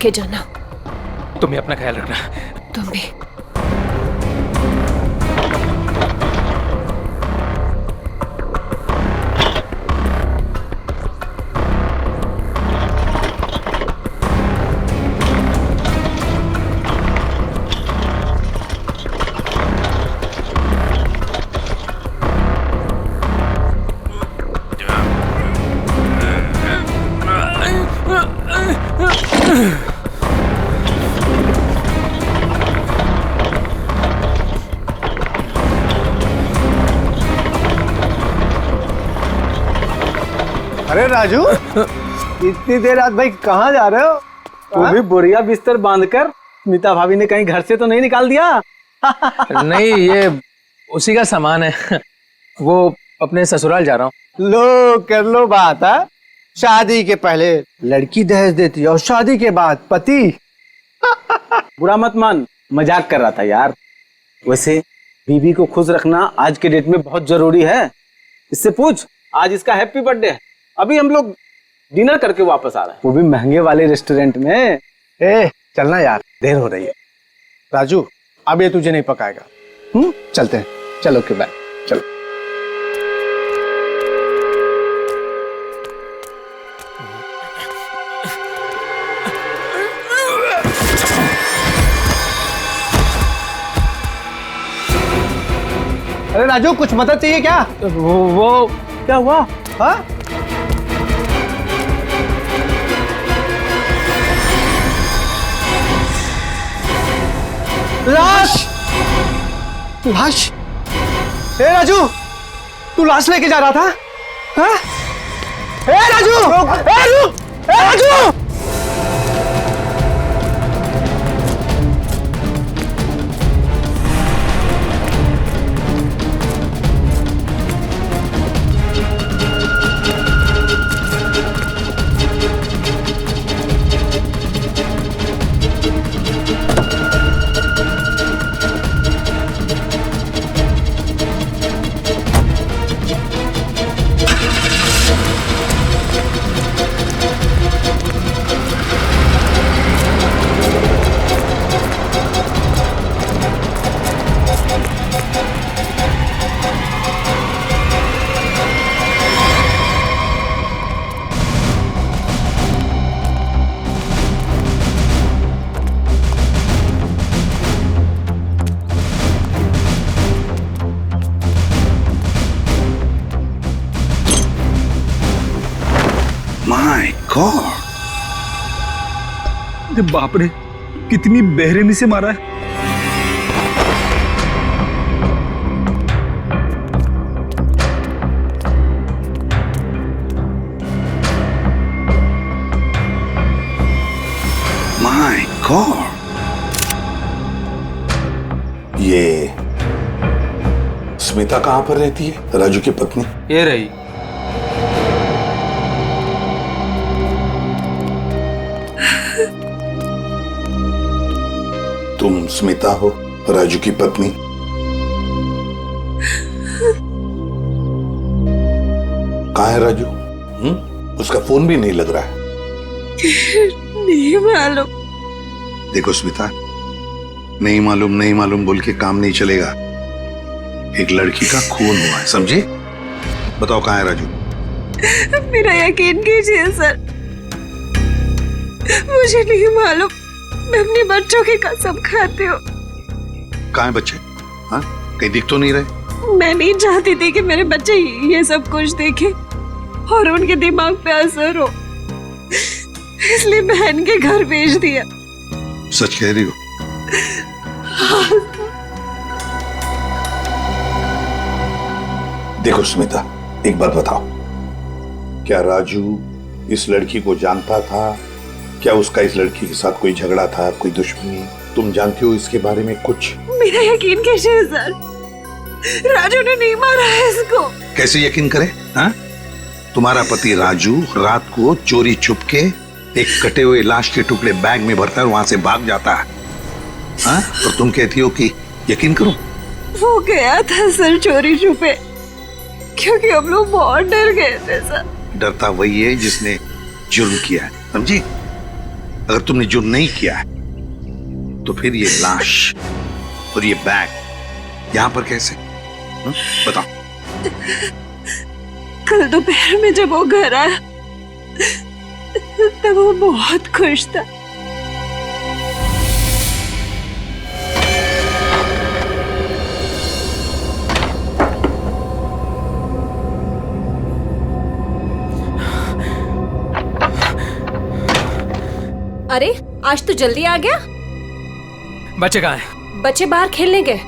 के जाना। तुम्हें अपना ख्याल रखना। तुम भी। अरे राजू, इतनी देर रात भाई कहाँ जा रहे हो? वो भी बोरिया बिस्तर बांधकर। मीता भाभी ने कहीं घर से तो नहीं निकाल दिया? नहीं, ये उसी का सामान है। वो अपने ससुराल जा रहा हूँ। लो कर लो बात है। शादी के पहले लड़की दहेज देती है और शादी के बाद पति। बुरा मत मान, मजाक कर रहा था यार। वैसे बीवी को खुश रखना आज के डेट में बहुत जरूरी है। इससे पूछ, आज इसका हैप्पी बर्थडे है। अभी हम लोग डिनर करके वापस आ रहे हैं, वो भी महंगे वाले रेस्टोरेंट में। चलना यार, देर हो रही है। राजू, अब ये तुझे नहीं पकाएगा। चलते हैं। चलो के बाय। चलो। अरे राजू, कुछ मदद चाहिए क्या? वो क्या हुआ? हाँ? लाश! लाश? ए राजू, तू लाश लेके जा रहा था? हाँ? ए राजू! ए राजू! ए राजू! माय गॉड, अरे बाप रे, कितनी बेरहमी से मारा है। माय गॉड, ये स्मिता कहां पर रहती है? राजू की पत्नी। ये रही। तुम स्मिता हो, राजू की पत्नी? कहाँ है राजू? उसका फोन भी नहीं लग रहा है। नहीं मालूम। देखो स्मिता, नहीं मालूम बोल के काम नहीं चलेगा। एक लड़की का खून हुआ है, समझे? बताओ कहाँ है राजू? मेरा यकीन कीजिए सर, मुझे नहीं मालूम। मैं अपने बच्चों की कसम खाती हूँ। कहाँ है बच्चे? हाँ, कहीं दिख तो नहीं रहे। मैं नहीं चाहती थी कि मेरे बच्चे ये सब कुछ देखें और उनके दिमाग पे असर हो, इसलिए बहन के घर भेज दिया। सच कह रही हो? देखो स्मिता, एक बात बताओ, क्या राजू इस लड़की को जानता था? क्या उसका इस लड़की के साथ कोई झगड़ा था, कोई दुश्मनी? तुम जानती हो इसके बारे में कुछ? मेरा यकीन कीजिए सर, राजू ने नहीं मारा है इसको। कैसे यकीन करे? हाँ? तुम्हारा पति राजू रात को चोरी छुप के एक कटे हुए लाश के टुकड़े बैग में भरकर वहां से भाग जाता है, हाँ? और तुम कहती हो कि यकीन करो? वो गया था सर चोरी छुपे, क्योंकि हम लोग बहुत डर गए थे सर। डरता वही है जिसने जुर्म किया है, समझी? अगर तुमने जुर्म नहीं किया है तो फिर ये लाश और ये बैग यहाँ पर कैसे? बताओ। कल दोपहर में जब वो घर आया तब वो बहुत खुश था। अरे आज तो जल्दी आ गया। बच्चे कहाँ हैं? बच्चे बाहर खेलने गए।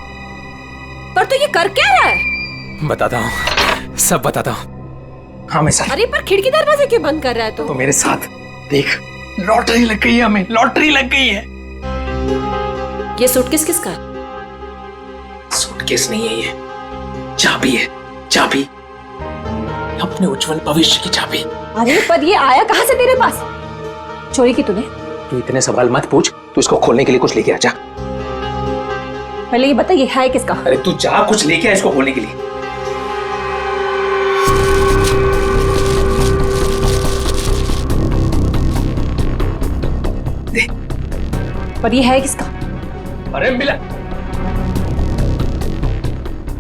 पर तो ये कर क्या रहा है? बताता हूँ, सब बताता हूँ। हाँ मैं सर। अरे पर खिड़की दरवाजे क्यों बंद कर रहा है? तो मेरे साथ देख, लॉटरी लग गई है, हमें लॉटरी लग गई है। ये सूटकेस किसका? सूटकेस नहीं है, ये चाबी है, चाबी, अपने उज्जवल भविष्य की चाबी। अरे पर ये आया कहाँ से तेरे पास? चोरी की तूने? तू इतने सवाल मत पूछ, तू इसको खोलने के लिए कुछ लेके आ जा। पहले ये बता ये है किसका? अरे तू जा, कुछ लेके आ इसको खोलने के लिए। दे। पर ये है किसका? अरे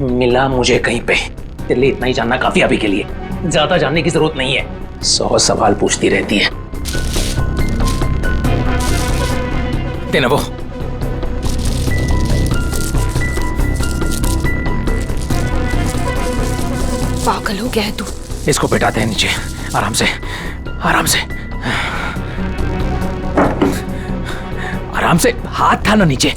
मिला मुझे कहीं पे। तेरे लिए इतना ही जानना काफी अभी के लिए, ज्यादा जानने की जरूरत नहीं है। 100 सवाल पूछती रहती है। देना वो। पागल हो गया है तू। इसको बैठाते हैं नीचे, आराम से, आराम से, आराम से। हाथ था ना नीचे।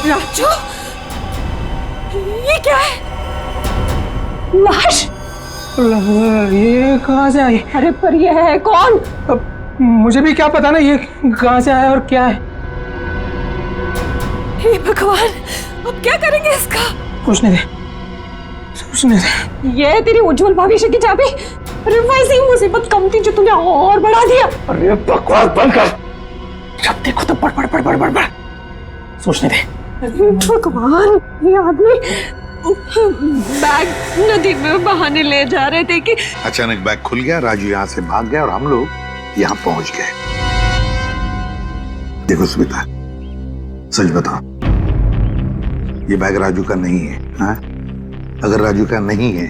राजू, ये क्या है? लाश? ये कहाँ से आई? अरे पर ये है कौन? अब मुझे भी क्या पता ना ये कहाँ से आया और क्या है। हे भगवान, अब क्या करेंगे इसका? पूछने दे, पूछने दे। ये तेरी उज्जवल भविष्य की चाबी। अरे वैसी ही मुसीबत कम थी जो तूने और बढ़ा दिया। अरे बकवास बंद कर। जब देखो तो बड़ बड़ बड़ बड़ बड़ बड़। सोचने दे। भगवान, ये आदमी बैग नदी में बहाने ले जा रहे थे कि अचानक बैग खुल गया, राजू यहाँ से भाग गया और हम लोग यहाँ पहुंच गए। देखो स्मिता, सच बताओ, ये बैग राजू का नहीं है? हाँ? अगर राजू का नहीं है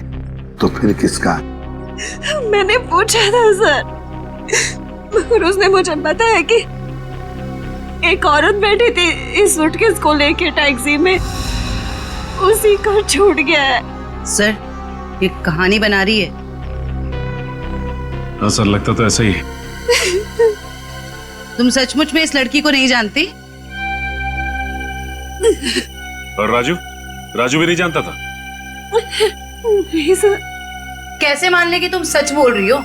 तो फिर किसका? मैंने पूछा था सर, और उसने मुझे बताया कि एक औरत बैठी थी इस सूटकेस को लेके टैक्सी में, उसी का छूट गया है। सर ये कहानी बना रही है। हाँ सर, लगता तो ऐसा ही है। तुम सचमुच में इस लड़की को नहीं जानती? और राजू भी नहीं जानता था? नहीं सर। कैसे मान ले कि तुम सच बोल रही हो?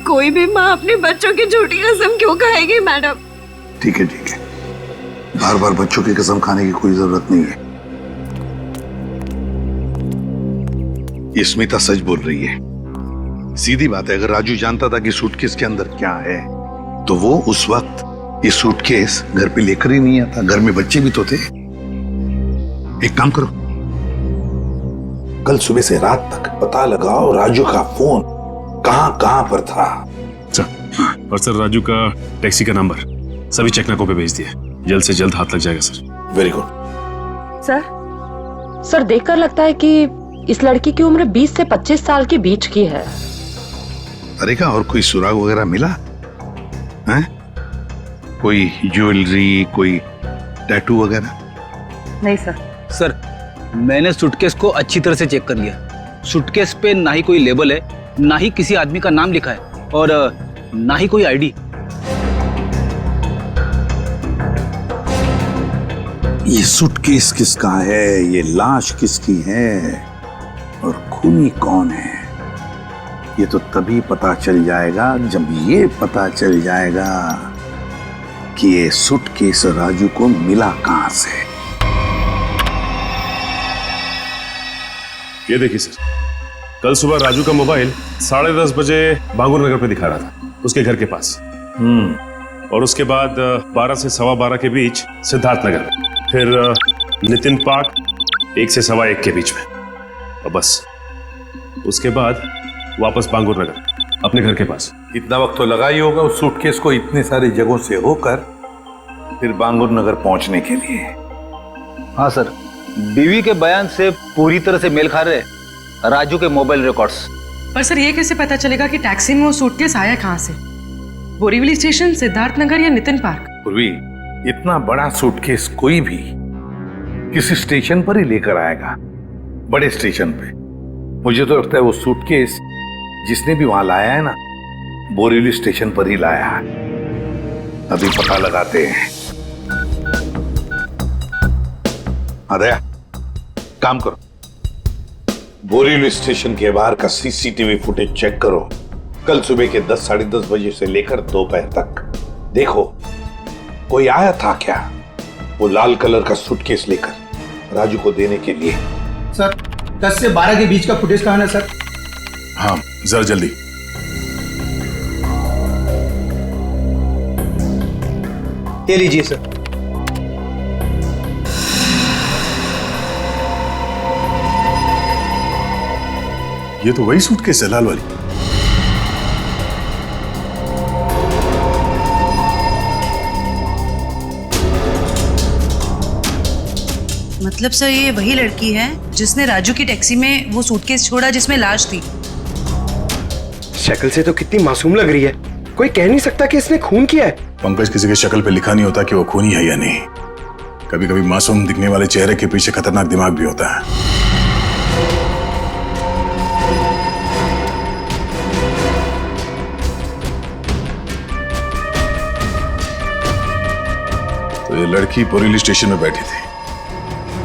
कोई भी माँ अपने बच्चों की झूठी कसम क्यों खाएगी मैडम? ठीक है, बार बार बच्चों की कसम खाने की कोई जरूरत नहीं है। ये स्मिता सच बोल रही है। सीधी बात है, अगर राजू जानता था कि सूटकेस के अंदर क्या है तो वो उस वक्त ये सूटकेस घर पे लेकर ही नहीं आता। घर में बच्चे भी तो थे। एक काम करो, कल सुबह से रात तक पता लगाओ राजू का फोन कहां पर था। सर, और सर राजू का टैक्सी का नंबर सभी चेकनाकों पे भेज दिया। जल्द से जल्द हाथ लग जाएगा सर। Very good. सर देखकर लगता है कि इस लड़की की उम्र 20 से 25 साल के बीच की है। अरे क्या और कोई सुराग वगैरह मिला है? कोई ज्वेलरी, कोई टैटू वगैरह? नहीं सर। सर मैंने सूटकेस को अच्छी तरह से चेक कर लिया। सूटकेस पे ना ही कोई लेबल है, ना ही किसी आदमी का नाम लिखा है, और ना ही कोई आईडी। ये सूटकेस किसका है, ये लाश किसकी है और खूनी कौन है, ये तो तभी पता चल जाएगा जब ये पता चल जाएगा कि ये सूटकेस राजू को मिला कहां से। ये देखिए सर, कल सुबह राजू का मोबाइल 10:30 बजे बांगुर नगर पे दिखा रहा था, उसके घर के पास। और उसके बाद 12 से 12:15 के बीच सिद्धार्थ नगर में, फिर नितिन पार्क 1 से 1:15 के बीच में, और बस उसके बाद वापस बांगुर नगर अपने घर के पास। इतना वक्त तो लगा ही होगा उस सूटकेस को इतनी सारी जगहों से होकर फिर बांगुर नगर पहुंचने के लिए। हाँ सर, बीवी के बयान से पूरी तरह से मेल खा रहे राजू के मोबाइल रिकॉर्ड्स। पर सर ये कैसे पता चलेगा कि टैक्सी में वो सूटकेस आया कहाँ से? बोरीवली स्टेशन, सिद्धार्थ नगर या नितिन पार्क? पूर्वी, इतना बड़ा सूटकेस कोई भी किसी स्टेशन पर ही लेकर आएगा, बड़े स्टेशन पे। मुझे तो लगता है वो सूटकेस जिसने भी वहां लाया है ना, बोरीवली स्टेशन पर ही लाया है। अभी पता लगाते हैं। अरे काम करो, बोरीवली स्टेशन के बाहर का सीसीटीवी फुटेज चेक करो। कल सुबह के 10, 10:30 बजे से लेकर दोपहर तक देखो कोई आया था क्या वो लाल कलर का सूटकेस लेकर राजू को देने के लिए। सर 10 से 12 के बीच का फुटेज कहां है सर? हाँ जरा जल्दी। ये लीजिए सर। ये तो वही सूटकेस है, लाल वाली। मतलब सर ये वही लड़की है जिसने राजू की टैक्सी में वो सूटकेस छोड़ा जिसमें लाश थी। शक्ल से तो कितनी मासूम लग रही है, कोई कह नहीं सकता कि इसने खून किया है। पंकज, किसी की शक्ल पे लिखा नहीं होता कि वो खूनी है या नहीं। कभी कभी मासूम दिखने वाले चेहरे के पीछे खतरनाक दिमाग भी होता है। तो ये लड़की बोरीवली स्टेशन में बैठी थी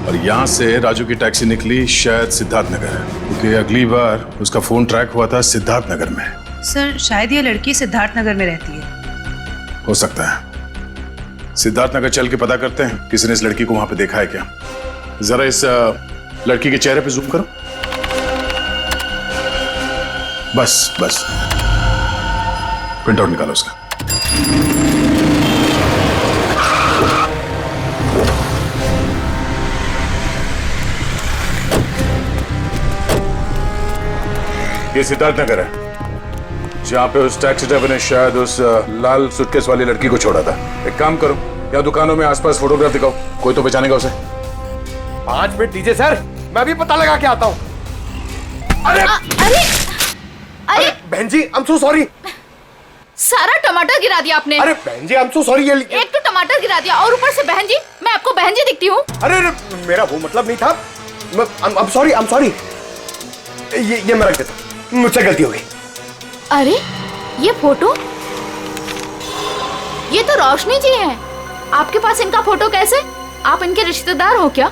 और यहाँ से राजू की टैक्सी निकली शायद सिद्धार्थ नगर, क्योंकि अगली बार उसका फोन ट्रैक हुआ था सिद्धार्थ नगर में। सर शायद ये लड़की सिद्धार्थ नगर में रहती है। हो सकता है। सिद्धार्थ नगर चल के पता करते हैं किसी ने इस लड़की को वहां पे देखा है क्या। जरा इस लड़की के चेहरे पे जूम करो। बस बस, प्रिंट आउट निकालो उसका। ये सिद्धार्थ नगर है जहाँ पे उस टैक्सी ड्राइवर ने शायद उस लाल सूटकेस वाली लड़की को छोड़ा था। एक काम करो, या दुकानों में आसपास फोटोग्राफ दिखाओ, कोई तो पहचानेगा उसे। 5 मिनट दीजिए सर, मैं भी पता लगा के आता हूँ। अरे बहन जी आई एम सो सॉरी। सारा टमाटर गिरा दिया आपने। अरे बहन जी आई एम सो सॉरी। ये एक तो टमाटर गिरा दिया और ऊपर से बहन जी, मैं आपको बहन जी दिखती हूँ? अरे मेरा वो मतलब नहीं था। I am sorry. ये मैं रख देता, मुझसे गलती हो गई। अरे ये फोटो, ये तो रोशनी जी हैं। आपके पास इनका फोटो कैसे? आप इनके रिश्तेदार हो क्या?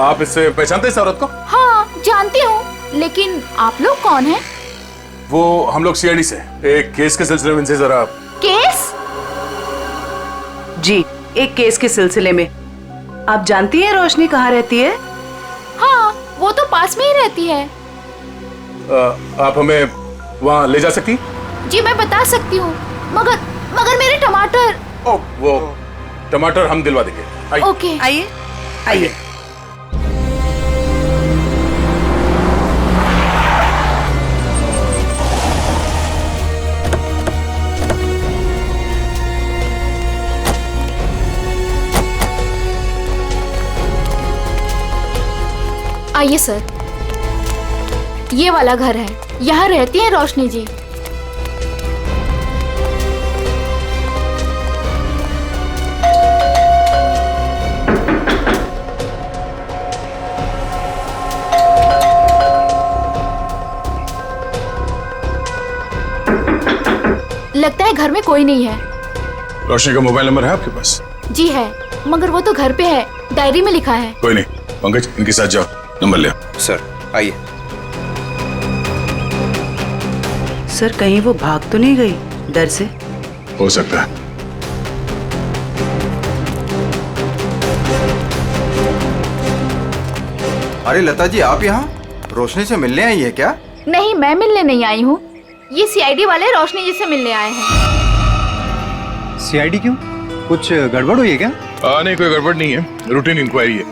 आप इससे पहचानते हैं इस औरत को? हाँ जानती हूँ, लेकिन आप लोग कौन हैं? वो हम लोग सीआईडी से एक केस के सिलसिले में इनसे जरा। केस? जी, एक केस के सिलसिले में। आप जानती हैं रोशनी कहाँ रहती है? हाँ, वो तो पास में ही रहती है। आप हमें वहाँ ले जा सकती? जी मैं बता सकती हूँ, मगर मेरे टमाटर। ओ, वो टमाटर हम दिलवा देंगे। आइए। ओके आइए आइए। आइए सर, ये वाला घर है, यहाँ रहती है रोशनी जी। लगता है घर में कोई नहीं है। रोशनी का मोबाइल नंबर है आपके पास? जी है, मगर वो तो घर पे है, डायरी में लिखा है। कोई नहीं, पंकज इनके साथ जाओ, नंबर ले। सर आइए। सर कहीं वो भाग तो नहीं गई डर से? हो सकता है। अरे लता जी, आप यहाँ रोशनी से मिलने आई है क्या? नहीं, मैं मिलने नहीं आई हूँ, ये सीआईडी वाले रोशनी जी से मिलने आए हैं। सीआईडी क्यों? कुछ गड़बड़ हुई है क्या? नहीं, कोई गड़बड़ नहीं है, रूटीन इंक्वायरी है।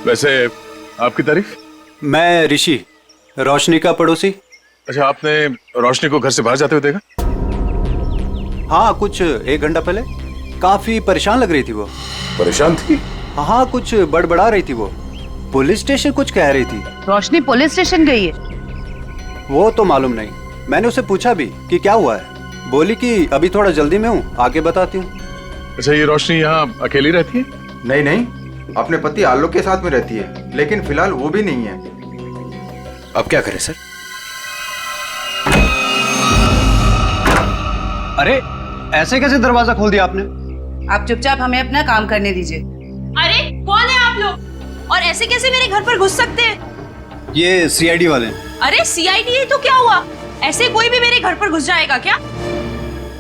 वैसे आपकी तारीफ? मैं ऋषि, रोशनी का पड़ोसी। अच्छा, आपने रोशनी को घर से बाहर जाते हुए देखा? हाँ, कुछ 1 घंटा पहले। काफी परेशान लग रही थी वो। परेशान थी? हाँ, कुछ बड़बड़ा रही थी वो। पुलिस स्टेशन कुछ कह रही थी। रोशनी पुलिस स्टेशन गई है? वो तो मालूम नहीं, मैंने उसे पूछा भी कि क्या हुआ है। बोली कि अभी थोड़ा जल्दी में हूँ, आगे बताती हूँ। अच्छा, ये रोशनी यहाँ अकेली रहती है? नहीं नहीं, अपने पति आलोक के साथ में रहती है, लेकिन फिलहाल वो भी नहीं है। अब क्या करें सर? अरे ऐसे कैसे दरवाजा खोल दिया आपने? आप चुपचाप हमें अपना काम करने दीजिए। अरे कौन है आप लोग, और ऐसे कैसे मेरे घर पर घुस सकते हैं? ये सीआईडी वाले हैं। अरे सीआईडी है तो क्या हुआ, ऐसे कोई भी मेरे घर पर घुस जाएगा क्या?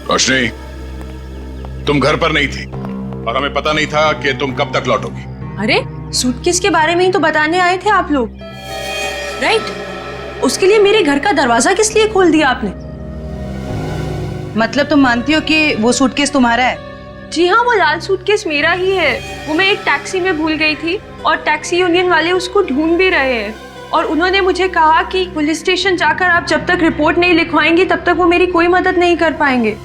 रोशनी, तुम घर पर नहीं थी और हमें पता नहीं था कि तुम कब तक लौटोगी। अरे सूटकेस के बारे में ही तो बताने आए थे आप लोग, राइट? उसके लिए मेरे घर का दरवाजा किस लिए खोल दिया आपने? मतलब तुम मानती हो कि वो सूटकेस तुम्हारा है? जी हाँ, वो लाल सूटकेस मेरा ही है। वो मैं एक टैक्सी में भूल गई थी और टैक्सी यूनियन वाले उसको ढूंढ भी रहे हैं, और उन्होंने मुझे कहा कि पुलिस स्टेशन जाकर आप जब तक रिपोर्ट नहीं लिखवाएंगी तब तक वो मेरी कोई मदद नहीं कर पाएंगे।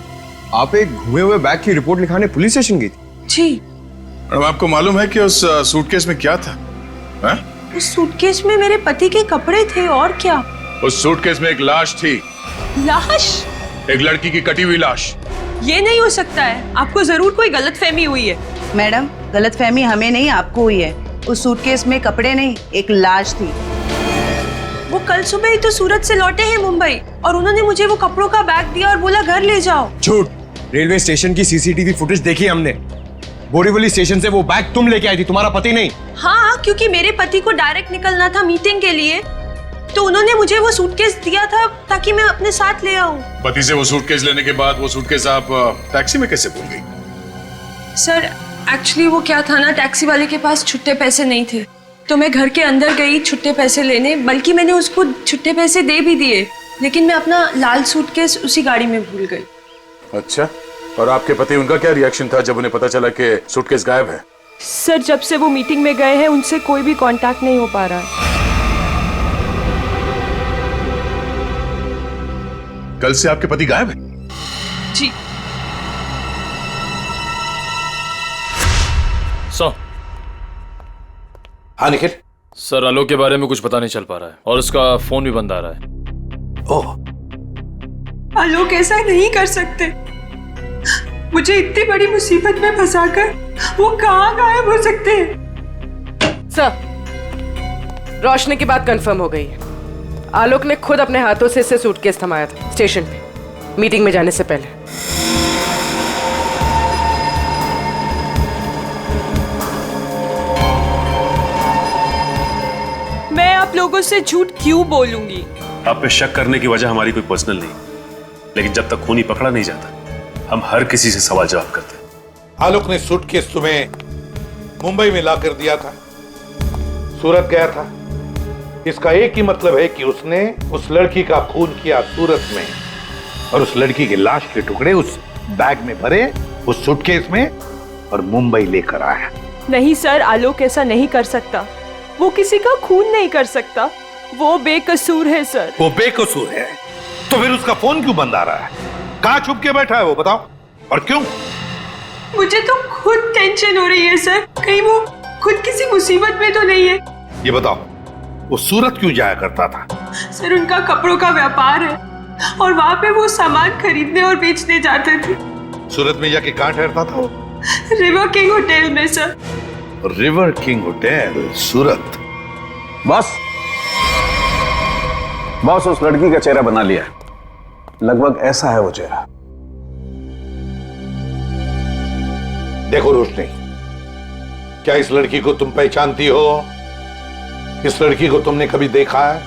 आप एक घुमे हुए बैग की रिपोर्ट लिखाने पुलिस स्टेशन गई थी? जी। मैडम, आपको मालूम है कि उस सूटकेस में क्या था? है? उस सूटकेस में मेरे पति के कपड़े थे, और क्या? उस सूटकेस में एक लाश थी। लाश? एक लड़की की कटी हुई लाश। ये नहीं हो सकता है, आपको जरूर कोई गलतफहमी हुई है। मैडम, गलतफहमी हमें नहीं आपको हुई है। उस सूटकेस में कपड़े नहीं, एक लाश थी। वो कल सुबह ही तो सूरत से लौटे हैं मुंबई, और उन्होंने मुझे वो कपड़ों का बैग दिया और बोला घर ले जाओ। झूठ। रेलवे स्टेशन की सीसीटीवी फुटेज देखी हमने। बोरीवली स्टेशन से वो बैग तुम लेके आई थी, तुम्हारा पति नहीं। हाँ, क्योंकि मेरे पति को डायरेक्ट निकलना था मीटिंग के लिए, तो उन्होंने मुझे वो सूटकेस दिया था ताकि मैं अपने साथ ले आऊं। पति से वो सूटकेस लेने के बाद वो सूटकेस आप टैक्सी में कैसे भूल गई? सर एक्चुअली वो क्या था ना, टैक्सी वाले के पास छुट्टे पैसे नहीं थे, तो मैं घर के अंदर गई छुट्टे पैसे लेने, बल्कि मैंने उसको छुट्टे पैसे दे भी दिए, लेकिन मैं अपना लाल सूटकेस उसी गाड़ी में भूल गई। अच्छा, और आपके पति, उनका क्या रिएक्शन था जब उन्हें पता चला कि सूटकेस गायब है? सर जब से वो मीटिंग में गए हैं उनसे कोई भी कांटेक्ट नहीं हो पा रहा है। कल से आपके पति गायब है? जी। हाँ निखिल। सर, आलोक के बारे में कुछ पता नहीं चल पा रहा है और उसका फोन भी बंद आ रहा है। ओह, आलोक ऐसा नहीं कर सकते। मुझे इतनी बड़ी मुसीबत में फंसाकर वो कहाँ गायब हो सकते हैं? सर, रोशनी की बात कंफर्म हो गई है। आलोक ने खुद अपने हाथों से इसे सूटकेस थमाया था स्टेशन पे, मीटिंग में जाने से पहले। मैं आप लोगों से झूठ क्यों बोलूंगी? आप पे शक करने की वजह हमारी कोई पर्सनल नहीं, लेकिन जब तक खूनी पकड़ा नहीं जाता हम हर किसी से सवाल जवाब करते हैं। आलोक ने सूटकेस तुम्हें मुंबई में ला कर दिया था, सूरत गया था। इसका एक ही मतलब है कि उसने उस लड़की का खून किया सूरत में, और उस लड़की की लाश के टुकड़े उस बैग में भरे, उस सूटकेस में, और मुंबई लेकर आया। नहीं सर, आलोक ऐसा नहीं कर सकता। वो किसी का खून नहीं कर सकता। वो बेकसूर है सर। वो बेकसूर है तो फिर उसका फोन क्यों बंद आ रहा है? कहाँ छुप के बैठा है वो, बताओ, और क्यों? मुझे तो खुद टेंशन हो रही है सर, कहीं वो खुद किसी मुसीबत में तो नहीं है। ये बताओ, वो सूरत क्यों जाया करता था? सर, उनका कपड़ों का व्यापार है और वहाँ पे वो सामान खरीदने और बेचने जाते थे। सूरत में जाके कहाँ ठहरता था वो? रिवर किंग होटल में सर। रिवर किंग होटल, सूरत। बॉस उस लड़की का चेहरा बना लिया, लगभग ऐसा है वो चेहरा। देखो रोशनी, क्या इस लड़की को तुम पहचानती हो? इस लड़की को तुमने कभी देखा है?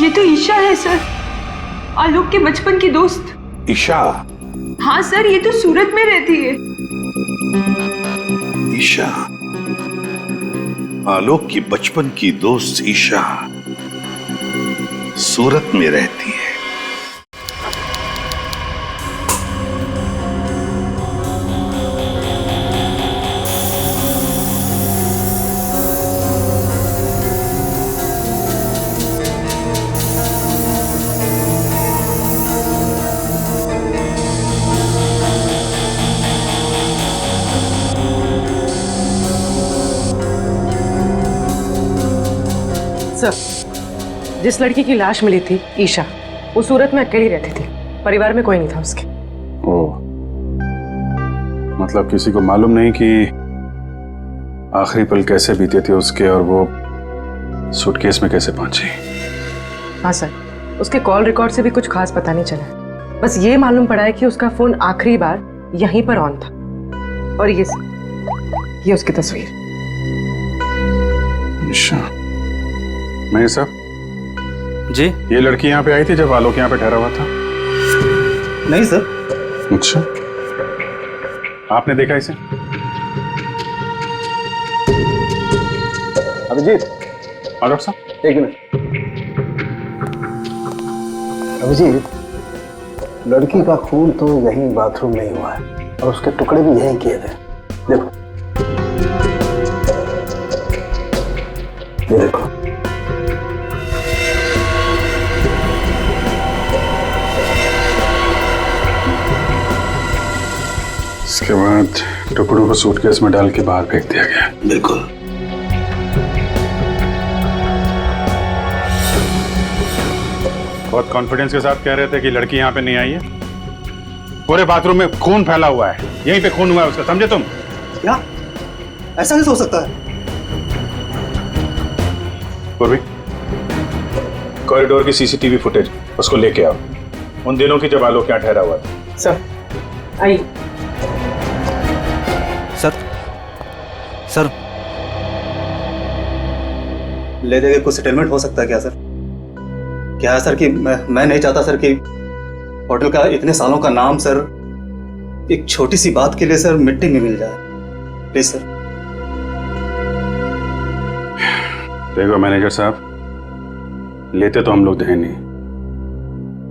ये तो ईशा है सर, आलोक के बचपन की दोस्त। ईशा? हाँ सर, ये तो सूरत में रहती है। ईशा, आलोक की बचपन की दोस्त ईशा सूरत में रहती है। सर, जिस लड़की की लाश मिली थी ईशा, वो सूरत में अकेली रहती थी, परिवार में कोई नहीं था उसके। ओह, मतलब किसी को मालूम नहीं कि आखिरी पल कैसे बीते थे उसके और वो सूटकेस में कैसे पहुंची। हाँ सर, उसके कॉल रिकॉर्ड से भी कुछ खास पता नहीं चला। बस ये मालूम पड़ा है कि उसका फोन आखिरी बार यहीं पर ऑन था। और ये उसकी तस्वीर। मैं सब जी, ये लड़की यहाँ पे आई थी जब आलोक यहाँ पे ठहरा हुआ था? नहीं सर। अच्छा, आपने देखा इसे? अभिजीत, डॉक्टर साहब एक मिनट। अभिजीत, लड़की का खून तो यहीं बाथरूम में ही हुआ है और उसके टुकड़े भी यहीं किए थे। देखो, ये देखो। इसके बाद टुकड़ों को सूटकेस में डाल के बाहर फेंक दिया गया। बिल्कुल। बहुत कॉन्फिडेंस के साथ कह रहे थे कि लड़की यहाँ पे नहीं आई है। पूरे बाथरूम में खून फैला हुआ है, यहीं पे खून हुआ है उसका, समझे तुम? क्या? ऐसा कैसे हो सकता है? पूर्वी, कॉरिडोर की सीसीटीवी फुटेज उसको लेके आओ, उन दिनों की जब आलोक यहाँ ठहरा हुआ था। सर, आई। सर, ले देके कुछ सेटलमेंट हो सकता है क्या सर? क्या है सर कि मैं नहीं चाहता सर कि होटल का इतने सालों का नाम सर एक छोटी सी बात के लिए सर मिट्टी में मिल जाए। Please sir. देखो मैनेजर साहब, लेते तो हम लोग हैं नहीं,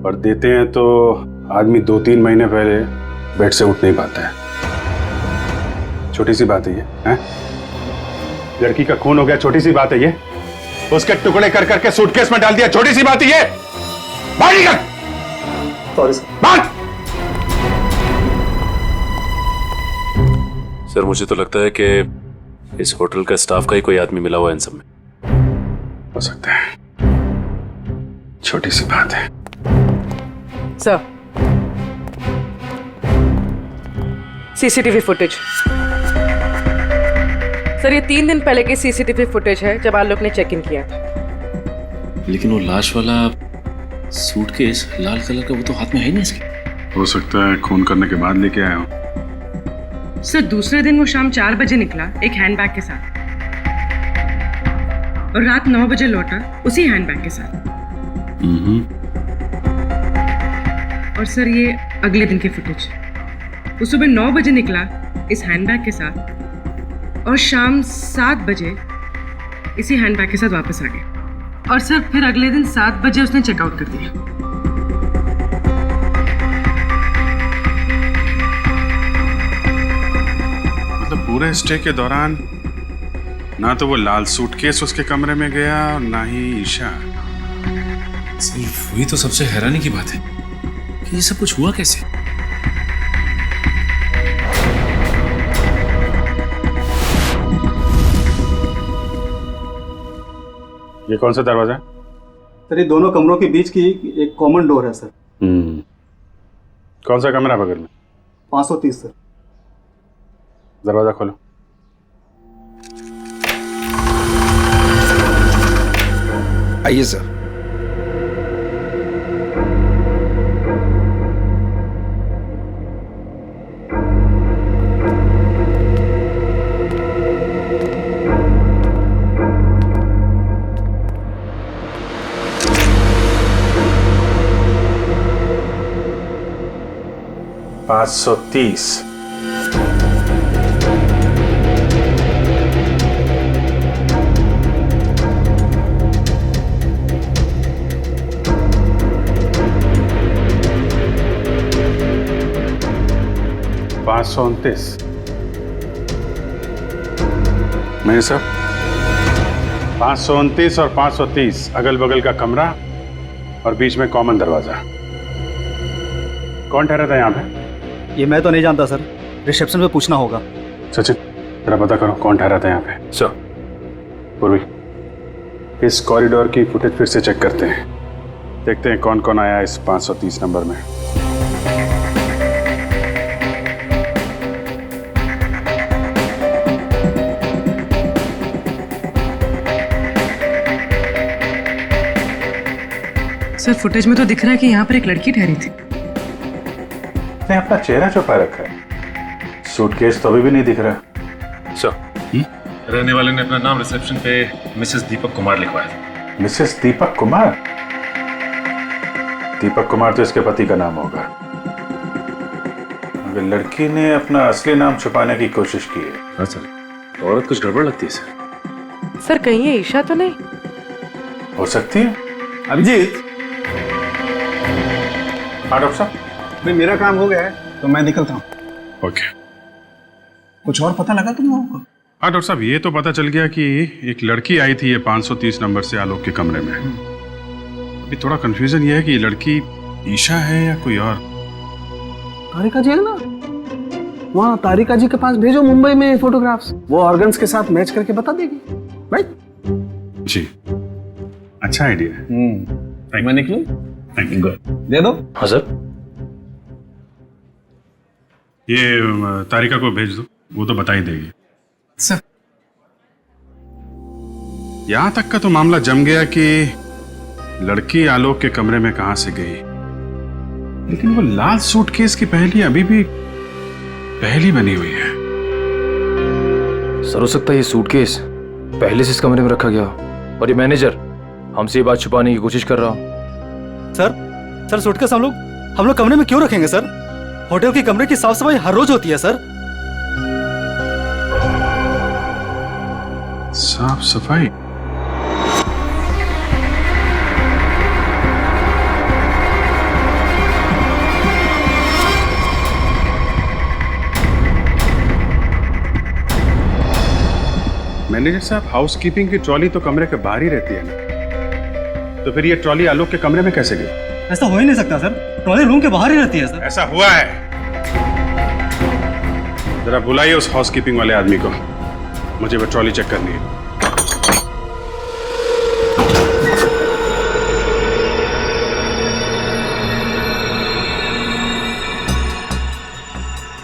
और देते हैं तो आदमी 2-3 महीने पहले बेड से उठ नहीं पाता है। छोटी सी बात है ये, हैं? लड़की का खून हो गया, छोटी सी बात है ये? उसके टुकड़े कर करके सूटकेस में डाल दिया, छोटी सी बात है ये? बाहर निकल। Sorry sir. बात। सर, मुझे तो लगता है कि इस होटल का स्टाफ का ही कोई आदमी मिला हुआ है इन सब में। हो सकता है, छोटी सी बात है। Sir, CCTV footage. सर, ये 3 दिन पहले की सीसीटीवी फुटेज है जब आलोक ने चेक इन किया था। लेकिन वो लाश वाला सूटकेस लाल कलर का, वो तो हाथ में है ही नहीं इसके। हो सकता है खून करने के बाद लेके आया हूँ। सर, दूसरे दिन वो शाम 4 बजे निकला एक हैंडबैग के साथ और रात 9 बजे लौटा उसी हैंडबैग के साथ। और सर, ये अगले दिन की फुटेज। वो सुबह 9 बजे निकला इस हैंडबैग के साथ और शाम 7 बजे इसी हैंडबैग के साथ वापस आ गया। और सर, फिर अगले दिन 7 बजे उसने चेकआउट कर दिया। मतलब पूरे स्टे के दौरान ना तो वो लाल सूटकेस उसके कमरे में गया और ना ही ईशा। सिर्फ वही तो सबसे हैरानी की बात है कि ये सब कुछ हुआ कैसे। ये कौन सा दरवाजा है? सर, ये दोनों कमरों के बीच की एक कॉमन डोर है सर। कौन सा कमरा बगल में? 530 सर। दरवाजा खोलो। आइए सर। पाँच 530। मेरे साहब, 529 और 530 अगल बगल का कमरा और बीच में कॉमन दरवाजा। कौन ठहरा था यहाँ पे? ये मैं तो नहीं जानता सर, रिसेप्शन पे पूछना होगा। सचिन, जरा पता करो कौन ठहरा था यहाँ पे। सर। पूर्वी, इस कॉरिडोर की फुटेज फिर से चेक करते हैं, देखते हैं कौन कौन आया इस 530 नंबर में। सर, फुटेज में तो दिख रहा है कि यहाँ पर एक लड़की ठहरी थी। उसने अपना चेहरा छुपा रखा है, सूटकेस तो अभी भी नहीं दिख रहा। सर, रहने वाले ने अपना नाम रिसेप्शन पे मिसेस दीपक कुमार लिखवाया था। मिसेस दीपक कुमार? दीपक कुमार तो इसके पति का नाम होगा। अगर लड़की ने अपना असली नाम छुपाने की कोशिश की है। हाँ सर, तो औरत कुछ गड़बड़ लगती है सर। सर, कहीं ये ईशा तो नहीं हो सकती है? अभिजीत। हाँ डॉक्टर साहब। भाई, मेरा काम हो गया है तो मैं निकलता हूँ। ओके। कुछ और पता लगा तुम लोगों को? हाँ डॉक्टर साहब, ये तो पता चल गया कि एक लड़की आई थी ये 530 नंबर से आलोक के कमरे में। अभी थोड़ा कंफ्यूजन ये है कि ये लड़की ईशा है या कोई और। तारिका जी है ना, वहाँ तारिका जी के पास भेजो मुंबई में फोटोग्राफ्स, वो ऑर्गन्स के साथ मैच करके बता देगी। राइट जी, अच्छा आइडिया है। मैं निकलूं? Thank you. दे दो। हाँ सर। ये तारिका को भेज दो, वो तो बता ही देगी। सर, यहां तक का तो मामला जम गया कि लड़की आलोक के कमरे में कहां से गई, लेकिन वो लाल सूटकेस की पहेली अभी भी पहेली बनी हुई है। सर, हो सकता है ये सूटकेस पहले से इस कमरे में रखा गया और ये मैनेजर हमसे ये बात छुपाने की कोशिश कर रहा हो। सर, सूटकेस हम लोग कमरे में क्यों रखेंगे सर? होटल के कमरे की साफ सफाई हर रोज होती है सर। साफ सफाई? मैनेजर साहब, हाउसकीपिंग की ट्रॉली तो कमरे के बाहर ही रहती है ना, तो फिर ये ट्रॉली आलोक के कमरे में कैसे गई? ऐसा हो ही नहीं सकता सर, ट्रॉली रूम के बाहर ही रहती है सर। ऐसा हुआ है। जरा बुलाइए उस हाउसकीपिंग वाले आदमी को, मुझे वो ट्रॉली चेक करनी है।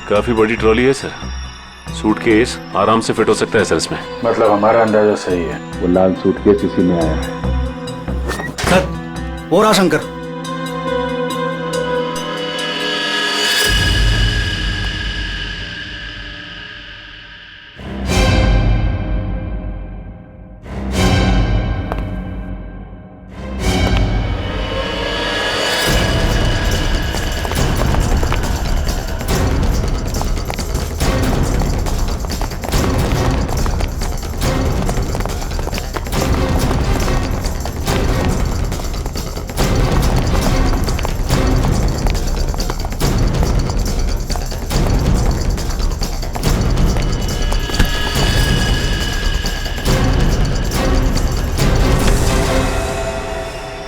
काफी बड़ी ट्रॉली है सर। सूटकेस आराम से फिट हो सकता है सर इसमें। मतलब हमारा अंदाजा सही है, वो लाल सूटकेस इसी में आया है। सर वो रहा शंकर।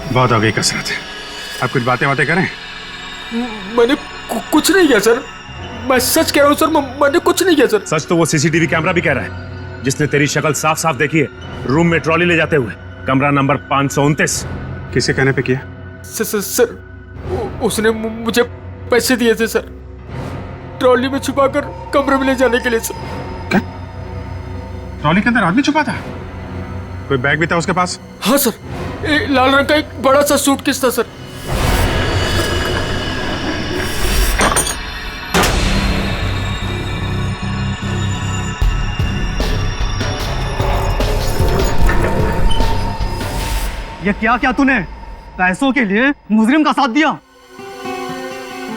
बहुत हो गई कसरत, अब कुछ बातें करें। मैंने कुछ नहीं किया सर, मैं सच कह रहा हूँ सर, मैंने कुछ नहीं किया सर। सच तो वो सीसीटीवी कैमरा भी कह रहा है, जिसने तेरी शक्ल साफ साफ देखी है रूम में ट्रॉली ले जाते हुए, कमरा नंबर 529। किसे कहने पे किया? सर उसने मुझे पैसे दिए थे सर, ट्रॉली में छुपाकर कमरे में ले जाने के लिए सर। क्या? ट्रॉली के अंदर आदमी छुपा था? कोई बैग भी था उसके पास? हाँ सर, लाल रंग का एक बड़ा सा सूटकेस था सर। ये क्या क्या तूने पैसों के लिए मुजरिम का साथ दिया?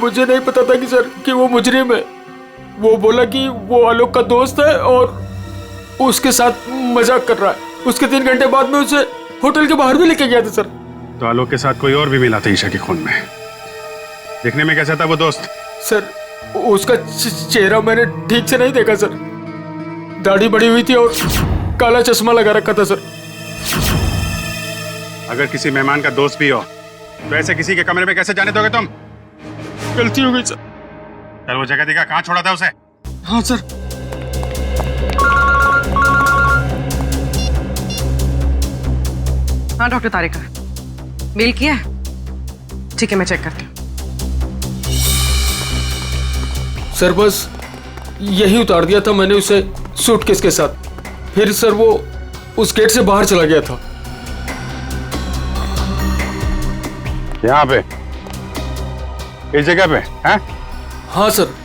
मुझे नहीं पता था कि सर कि वो मुजरिम है। वो बोला कि वो आलोक का दोस्त है और उसके साथ मजाक कर रहा है। उसके 3 घंटे बाद में उसे होटल के बाहर भी लेके गया था सर। तो आलोक के साथ कोई और भी मिला था ईशा के खून में। देखने में कैसा था वो दोस्त? सर उसका चेहरा मैंने ठीक से नहीं देखा सर, दाढ़ी बड़ी हुई थी और काला चश्मा लगा रखा था सर। अगर किसी मेहमान का दोस्त भी हो तो ऐसे किसी के कमरे में कैसे जाने दोगे तुम? गलती हो गई सर। कल वो जगह दिखा, कहाँ छोड़ा था उसे? हाँ सर। हाँ डॉक्टर तारिका, मेल किया है? ठीक है, मैं चेक करती हूँ। सर बस यही उतार दिया था मैंने उसे सूटकेस के साथ, फिर सर वो उस गेट से बाहर चला गया था। यहाँ पे, इस जगह पे? हैं? हाँ सर।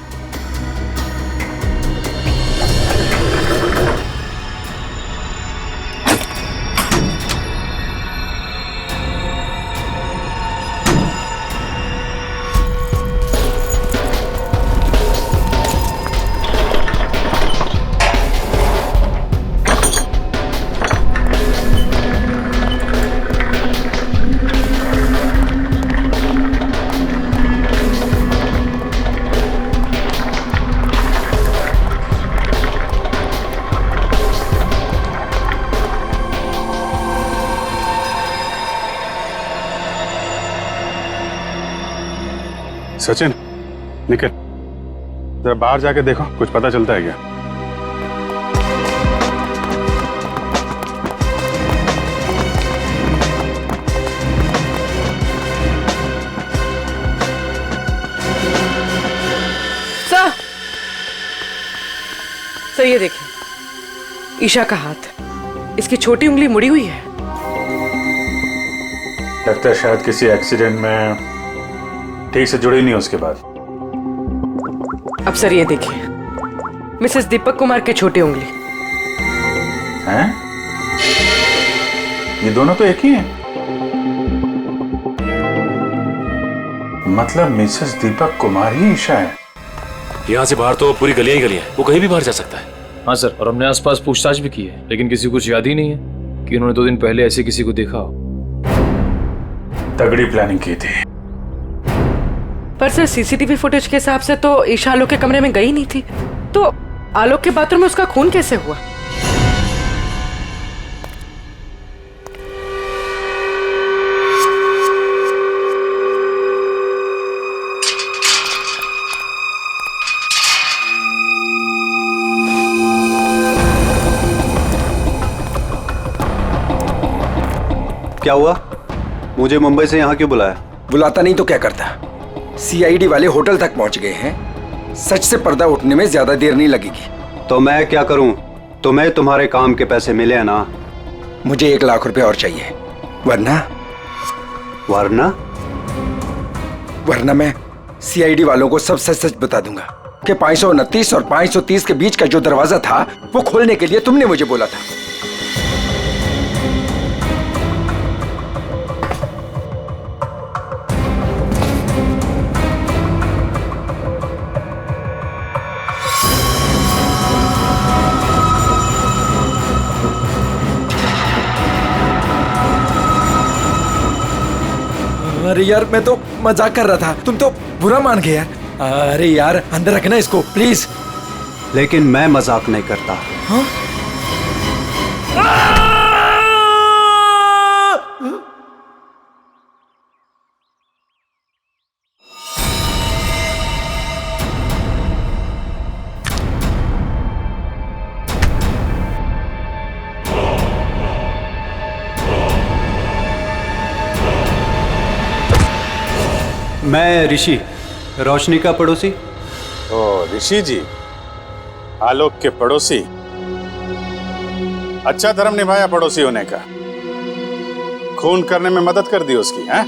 सचिन, निकल, जरा बाहर जाके देखो, कुछ पता चलता है क्या? सर ये देखिए, ईशा का हाथ, इसकी छोटी उंगली मुड़ी हुई है। लगता है शायद किसी एक्सीडेंट में ठीक से जुड़ी नहीं उसके बाद। अब सर ये देखिए, मिसेस दीपक कुमार के छोटी उंगली। हैं? ये दोनों तो एक ही हैं। मतलब मिसेस दीपक कुमार ही ईशा है। यहाँ से बाहर तो पूरी गलियां ही गलियां हैं, वो कहीं भी बाहर जा सकता है। हाँ सर, और हमने आसपास पूछताछ भी की है, लेकिन किसी को कुछ याद ही नहीं है कि उन्होंने 2 दिन पहले ऐसे किसी को देखा हो। तगड़ी प्लानिंग की थी। पर सर सीसीटीवी फुटेज के हिसाब से तो ईशा आलोक के कमरे में गई नहीं थी, तो आलोक के बाथरूम में उसका खून कैसे हुआ? क्या हुआ? मुझे मुंबई से यहाँ क्यों बुलाया? बुलाता नहीं तो क्या करता? सीआईडी वाले होटल तक पहुंच गए हैं, सच से पर्दा उठने में ज्यादा देर नहीं लगेगी। तो मैं क्या करूं? तुम्हें तुम्हारे काम के पैसे मिले हैं ना? मुझे 1 लाख रुपए और चाहिए, वरना वरना मैं सीआईडी वालों को सब सच सच बता दूंगा कि 529 और 530 के बीच का जो दरवाजा था वो खोलने के लिए तुमने मुझे बोला था। अरे यार, मैं तो मजाक कर रहा था, तुम तो बुरा मान गए यार। अरे यार, अंदर रखना इसको प्लीज। लेकिन मैं मजाक नहीं करता। हाँ? मैं ऋषि, रोशनी का पड़ोसी। ओ ऋषि जी, आलोक के पड़ोसी। अच्छा धर्म निभाया पड़ोसी होने का। खून करने में मदद कर दी उसकी, हैं?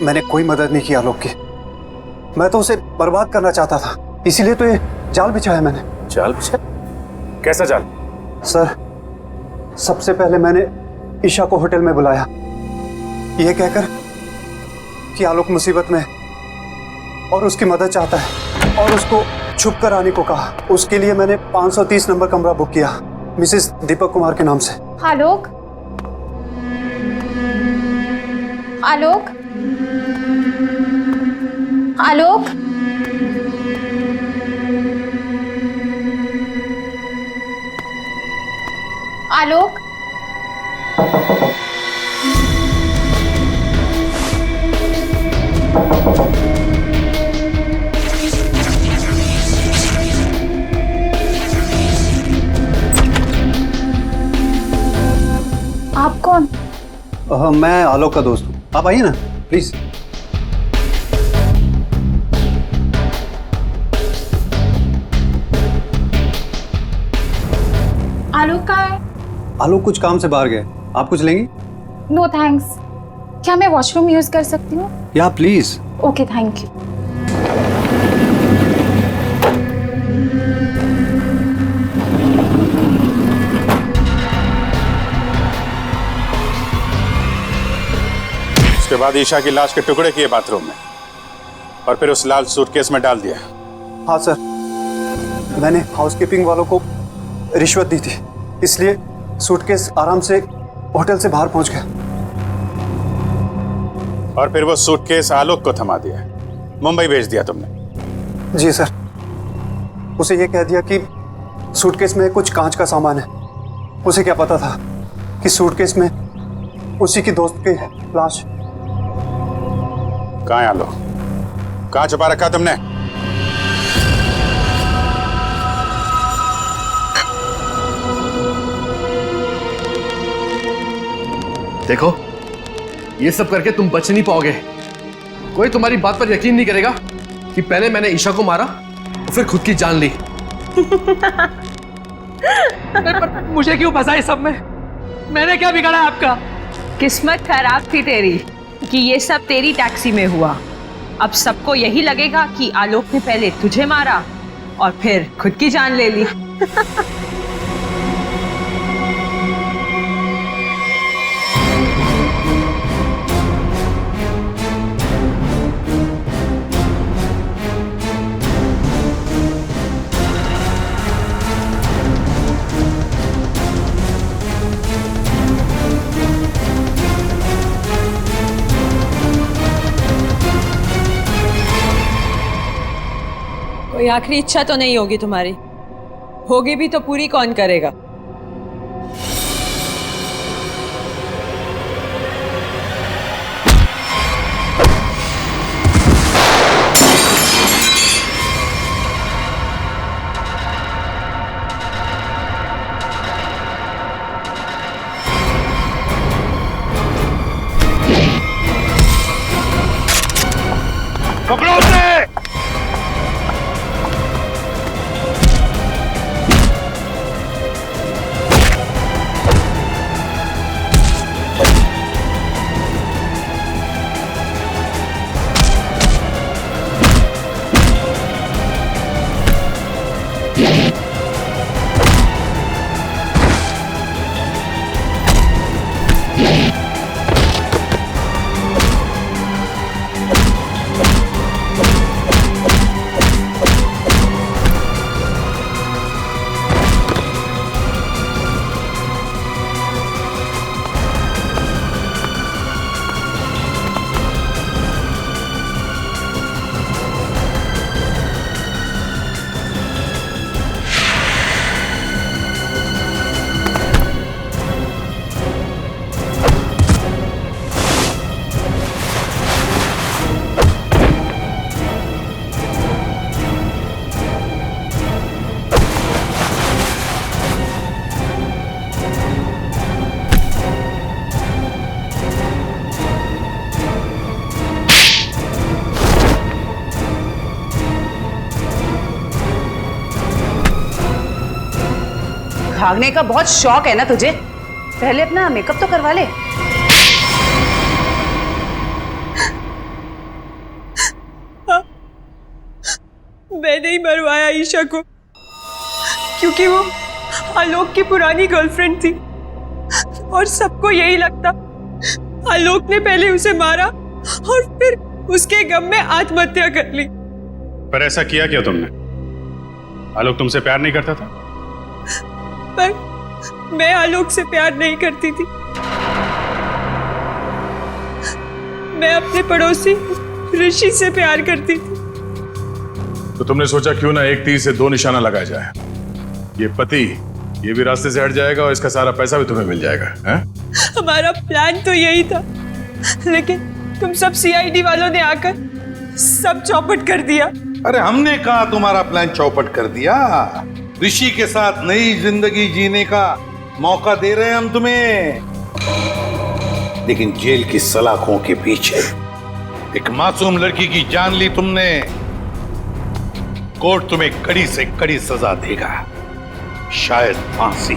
मैंने कोई मदद नहीं की आलोक की। मैं तो उसे बर्बाद करना चाहता था, इसीलिए तो ये जाल बिछाया मैंने। जाल बिछाया? कैसा जाल? सर, सबसे पहले मैंने ईशा को होटल में बुलाया, ये कहकर कि आलोक मुसीबत में और उसकी मदद चाहता है, और उसको छुप कर आने को कहा। उसके लिए मैंने 530 नंबर कमरा बुक किया मिसेस दीपक कुमार के नाम से। आलोक, आलोक, आलोक, आलोक, आप कौन? मैं आलोक का दोस्त हूँ, आप आइए ना प्लीज। आलोक कहाँ है? आलोक कुछ काम से बाहर गए, आप कुछ लेंगी? No thanks. क्या मैं वॉशरूम यूज कर सकती हूँ? या प्लीज। Okay, thank you. उसके बाद ईशा की लाश के टुकड़े किए बाथरूम में और फिर उस लाल सूटकेस में डाल दिया। हाँ सर, मैंने हाउसकीपिंग वालों को रिश्वत दी थी, इसलिए सूटकेस आराम से होटल से बाहर पहुंच गया। और फिर वो सूटकेस आलोक को थमा दिया, मुंबई भेज दिया तुमने? जी सर, उसे ये कह दिया कि सूटकेस में कुछ कांच का सामान है। उसे क्या पता था कि सूटकेस में उसी की दोस्त की लाश। कहाँ है आलोक? कहाँ छुपा रखा तुमने? देखो, ये सब करके तुम बच नहीं पाओगे। कोई तुम्हारी बात पर यकीन नहीं करेगा कि पहले मैंने ईशा को मारा और फिर खुद की जान ली। पर मुझे क्यों फंसा इस सब में? मैंने क्या बिगाड़ा आपका? किस्मत खराब थी तेरी कि ये सब तेरी टैक्सी में हुआ। अब सबको यही लगेगा कि आलोक ने पहले तुझे मारा और फिर खुद की जान ले ली। कोई आखिरी इच्छा तो नहीं होगी तुम्हारी? होगी भी तो पूरी कौन करेगा? पकड़ो उसे! भागने का बहुत शौक है ना तुझे? पहले अपना मेकअप तो करवा ले। मैंने ही मरवाया ईशा को, क्योंकि वो आलोक की पुरानी गर्लफ्रेंड थी और सबको यही लगता आलोक ने पहले उसे मारा और फिर उसके गम में आत्महत्या कर ली। पर ऐसा किया क्या तुमने? आलोक तुमसे प्यार नहीं करता था? पर मैं आलोक से प्यार नहीं करती थी। मैं अपने पड़ोसी ऋषि से प्यार करती थी। तो तुमने सोचा क्यों ना एक तीर से दो निशाना लगाया जाए। ये पति ये भी रास्ते से हट जाएगा और इसका सारा पैसा भी तुम्हें मिल जाएगा। हैं? हमारा प्लान तो यही था, लेकिन तुम सब सीआईडी वालों ने आकर सब चौपट कर दिया। अरे हमने कहा तुम्हारा प्लान चौपट कर दिया। ऋषि के साथ नई जिंदगी जीने का मौका दे रहे हैं हम तुम्हें, लेकिन जेल की सलाखों के पीछे एक मासूम लड़की की जान ली तुमने। कोर्ट तुम्हें कड़ी से कड़ी सजा देगा, शायद फांसी।